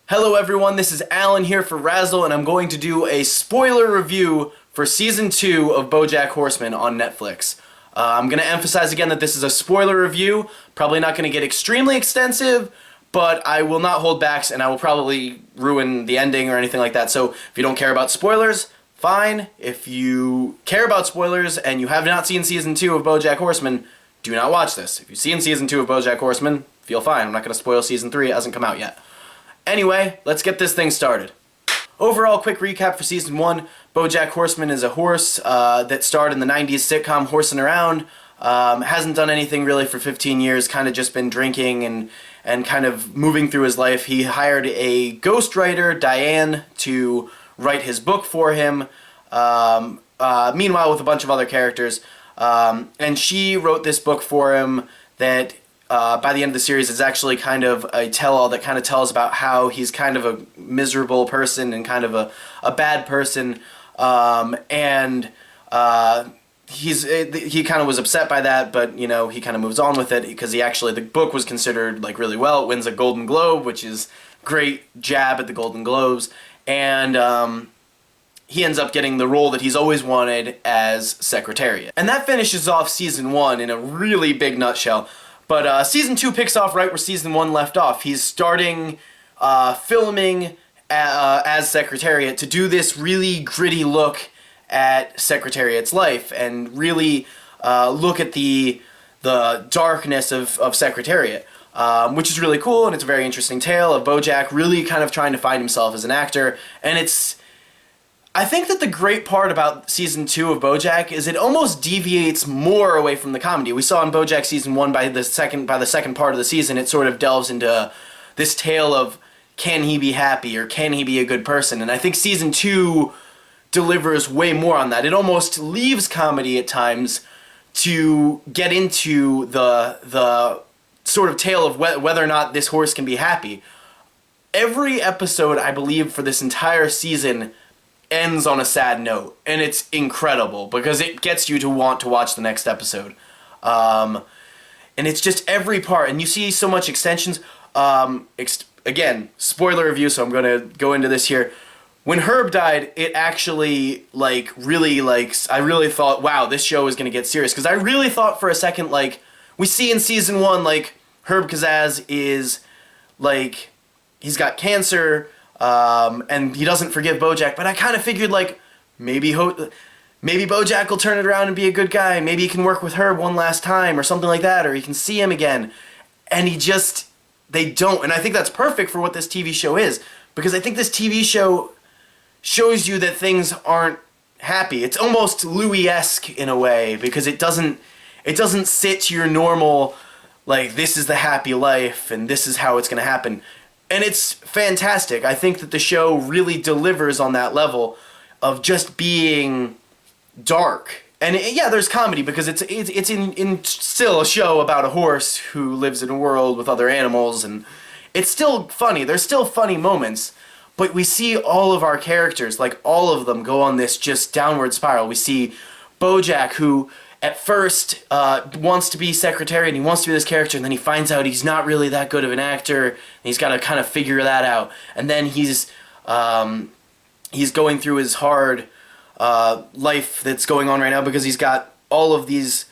Hello everyone, this is Alan here for Razzle, and I'm going to do a spoiler review for Season 2 of BoJack Horseman on Netflix. I'm going to emphasize again that this is a spoiler review, probably not going to get extremely extensive, but I will not hold back and I will probably ruin the ending or anything like that. So if you don't care about spoilers, fine. If you care about spoilers and you have not seen Season 2 of BoJack Horseman, do not watch this. If you've seen Season 2 of BoJack Horseman, feel fine. I'm not going to spoil Season 3, it hasn't come out yet. Anyway, let's get this thing started. Overall, quick recap for Season 1. Bojack Horseman is a horse that starred in the 90s sitcom Horsin' Around. Hasn't done anything really for 15 years, kind of just been drinking and kind of moving through his life. He hired a ghostwriter, Diane, to write his book for him, meanwhile with a bunch of other characters. And she wrote this book for him that by the end of the series, it's actually kind of a tell-all that kind of tells about how he's kind of a miserable person and kind of a bad person, and he kind of was upset by that, but you know, he kind of moves on with it because the book was considered like really well. It wins a Golden Globe, which is great jab at the Golden Globes, and he ends up getting the role that he's always wanted as Secretariat. And that finishes off Season 1 in a really big nutshell. But Season 2 picks off right where Season 1 left off. He's starting filming as Secretariat to do this really gritty look at Secretariat's life and really look at the darkness of Secretariat, which is really cool, and it's a very interesting tale of Bojack really kind of trying to find himself as an actor. And I think that the great part about Season 2 of BoJack is it almost deviates more away from the comedy. We saw in BoJack Season 1 by the second part of the season, it sort of delves into this tale of can he be happy or can he be a good person? And I think Season 2 delivers way more on that. It almost leaves comedy at times to get into the sort of tale of whether or not this horse can be happy. Every episode, I believe, for this entire season ends on a sad note, and it's incredible because it gets you to want to watch the next episode. And it's just every part, and you see so much extensions. Again, spoiler review, so I'm going to go into this here. When Herb died, it actually, I really thought, wow, this show is going to get serious, because I really thought for a second, we see in Season 1, Herb Kazaz is, he's got cancer, and he doesn't forgive Bojack, but I kind of figured, maybe Bojack will turn it around and be a good guy, maybe he can work with Herb one last time, or something like that, or he can see him again, and they don't, and I think that's perfect for what this TV show is, because I think this TV show shows you that things aren't happy. It's almost Louis-esque in a way, because it doesn't sit to your normal, this is the happy life, and this is how it's going to happen. And it's fantastic. I think that the show really delivers on that level of just being dark. And yeah, there's comedy because it's in still a show about a horse who lives in a world with other animals, and it's still funny. There's still funny moments, but we see all of our characters, all of them, go on this just downward spiral. We see Bojack, who at first wants to be Secretary, and he wants to be this character, and then he finds out he's not really that good of an actor, and he's got to kind of figure that out. And then he's going through his hard life that's going on right now because he's got all of these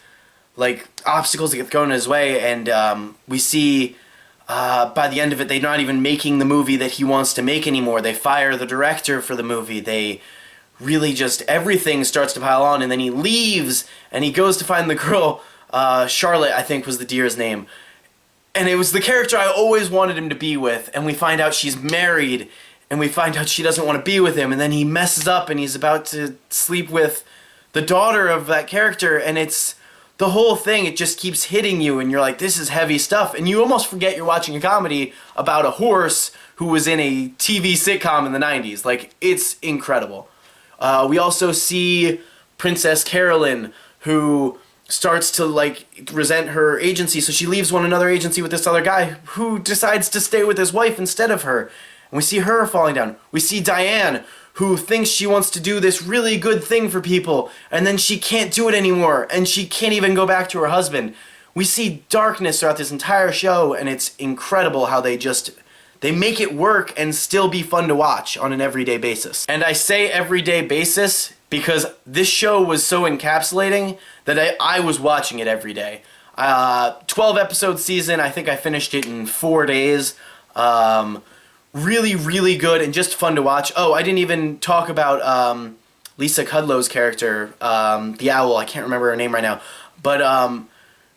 obstacles that get thrown in his way, and we see by the end of it they're not even making the movie that he wants to make anymore. They fire the director for the movie. They really just, everything starts to pile on, and then he leaves, and he goes to find the girl, Charlotte, I think was the deer's name, and it was the character I always wanted him to be with, and we find out she's married, and we find out she doesn't want to be with him, and then he messes up, and he's about to sleep with the daughter of that character, and it's, the whole thing, it just keeps hitting you, and you're like, this is heavy stuff, and you almost forget you're watching a comedy about a horse who was in a TV sitcom in the 90s. It's incredible. We also see Princess Carolyn, who starts to, resent her agency, so she leaves another agency with this other guy who decides to stay with his wife instead of her. And we see her falling down. We see Diane, who thinks she wants to do this really good thing for people, and then she can't do it anymore, and she can't even go back to her husband. We see darkness throughout this entire show, and it's incredible how they they make it work and still be fun to watch on an everyday basis. And I say everyday basis because this show was so encapsulating that I was watching it every day. 12 episode season, I think I finished it in 4 days. Really, really good and just fun to watch. Oh, I didn't even talk about Lisa Kudlow's character, the owl. I can't remember her name right now. But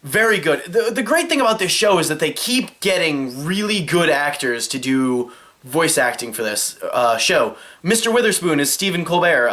very good. The great thing about this show is that they keep getting really good actors to do voice acting for this show. Mr. Witherspoon is Stephen Colbert.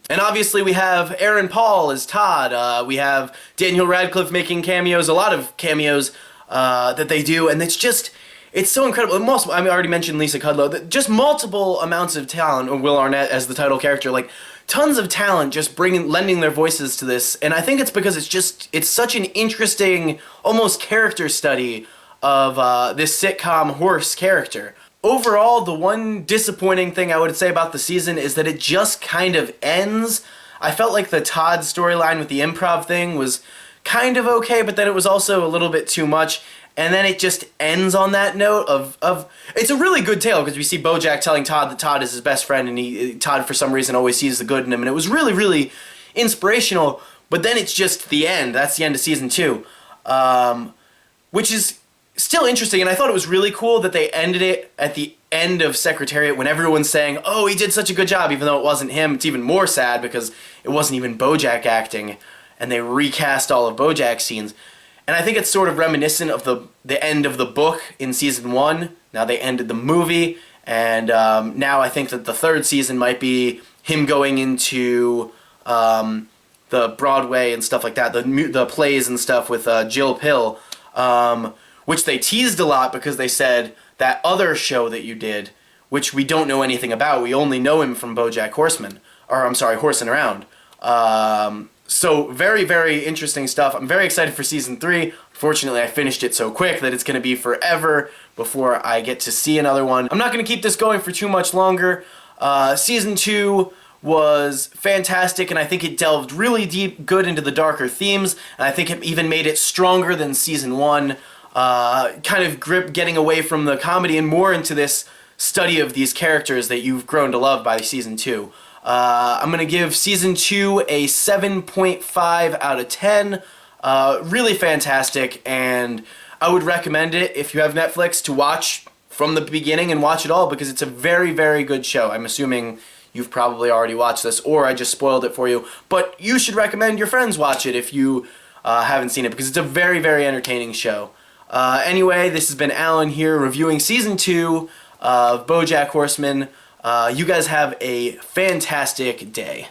And obviously we have Aaron Paul as Todd. We have Daniel Radcliffe making cameos, a lot of cameos that they do. And it's so incredible. I already mentioned Lisa Kudlow. Just multiple amounts of talent. Or Will Arnett as the title character. Like, tons of talent just lending their voices to this. And I think it's because it's such an interesting, almost character study of this sitcom horse character. Overall, the one disappointing thing I would say about the season is that it just kind of ends. I felt like the Todd storyline with the improv thing was kind of okay, but then it was also a little bit too much. And then it just ends on that note of it's a really good tale because we see Bojack telling Todd that Todd is his best friend, and Todd for some reason always sees the good in him, and it was really, really inspirational. But then it's just the end. That's the end of season 2, which is still interesting. And I thought it was really cool that they ended it at the end of Secretariat when everyone's saying, "Oh, he did such a good job," even though it wasn't him. It's even more sad because it wasn't even Bojack acting, and they recast all of Bojack's scenes. And I think it's sort of reminiscent of the end of the book in season 1. Now they ended the movie, and now I think that the 3rd season might be him going into the Broadway and stuff like that, the plays and stuff with Jill Pill, which they teased a lot because they said that other show that you did, which we don't know anything about, we only know him from BoJack Horseman, or I'm sorry, Horsing Around. So very, very interesting stuff. I'm very excited for season 3. Unfortunately, I finished it so quick that it's going to be forever before I get to see another one. I'm not going to keep this going for too much longer. Season 2 was fantastic, and I think it delved really good into the darker themes, and I think it even made it stronger than season 1. Kind of getting away from the comedy and more into this study of these characters that you've grown to love by season 2. I'm going to give season 2 a 7.5 out of 10. Really fantastic, and I would recommend it if you have Netflix to watch from the beginning and watch it all because it's a very, very good show. I'm assuming you've probably already watched this or I just spoiled it for you, but you should recommend your friends watch it if you haven't seen it because it's a very, very entertaining show. Anyway, this has been Alan here reviewing season 2 of BoJack Horseman. You guys have a fantastic day.